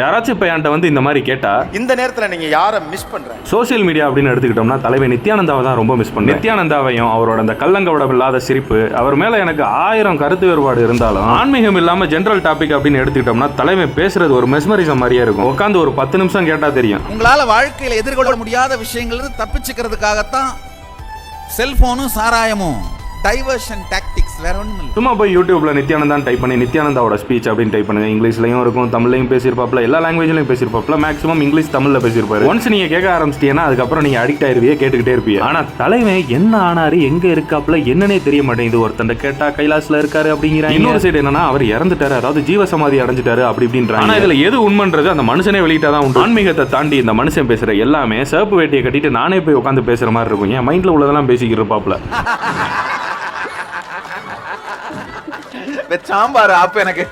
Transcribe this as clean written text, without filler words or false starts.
யாராச்சும் இப்போ என்கிட்ட வந்து இந்த மாதிரி கேட்டா இந்த நேரத்தில் நீங்க யாரை மிஸ் பண்றீங்க? சோசியல் மீடியா அப்படின்னு எடுத்துக்கிட்டோம்னா தலைவர் நித்யானந்தாவை தான் ரொம்ப மிஸ் பண்ணேன். நித்யானந்தாவையும் அவரோட அந்த கள்ளங்கவடம் இல்லாத சிரிப்பு, அவர் மேல எனக்கு 1000 கருத்து வேறுபாடு இருந்தாலும் ஆன்மீகம் இல்லாம ஜென்ரல் டாபிக் அப்படின்னு எடுத்துக்கிட்டோம்னா தலைமை பேசுறது ஒரு மெஸ்மரிசம் மாதிரியே இருக்கும். உட்காந்து ஒரு 10 நிமிஷம் கேட்டா தெரியும். உங்களால வாழ்க்கையில எதிர்கொள்ள முடியாத விஷயங்கள் தப்பிச்சுக்கிறதுக்காகத்தான் செல்போனும் சாராயமும் டைவர்ஷன் டாக்டிக்ஸ், வேற ஒண்ணும் இல்ல. சும்மா போய் யூடியூப்ல நித்யானந்தான் டைப் பண்ணி நித்யானந்தாவோட ஸ்பீச் அப்படின்னு டைப் பண்ணுங்க. இங்கிலீஷ்லயும் இருக்கும், தமிழ்லையும் பேசியிருப்பாப்ல, எல்லா லாங்குவேஜ்லயும் பேசியிருப்பாப்ல, மேக்ஸிமம் இங்கிலீஷ் தமிழ்ல பேசியிருப்பாரு. ஒன்ஸ் நீங்க கேட்க ஆரம்பிச்சிட்டீங்கன்னா அதுக்கப்புறம் நீங்க அடிக்ட் ஆயிருவியே, கேட்டுக்கிட்டே இருப்பீங்க. ஆனா தலைவன் என்ன ஆனாரு, எங்க இருக்காப்ல என்னன்னே தெரிய மாட்டேங்குது. ஒருத்தண்ட கேட்டா கைலாஸ்ல இருக்காரு அப்படிங்கிறாங்க. இன்னொரு சைடு என்னன்னா அவர் இறந்துட்டாரு, அதாவது ஜீவசமாதி அடைஞ்சிட்டாரு அப்படி இப்படின்றாங்க. ஆனா இதுல எது உண்மைன்றது அந்த மனுஷனே வெளியிட்டாதான் உண்டு. ஆன்மீகத்தை தாண்டி இந்த மனுஷன் பேசுற எல்லாமே சிவப்பு வேட்டியை கட்டிட்டு நானே போய் உட்காந்து பேசுற மாதிரி இருக்கும். என் மைண்ட்ல உள்ளதெல்லாம் பேசிக்கிட்டு இருப்பாப்ல. சாம்பார் ஆப்பு எனக்கு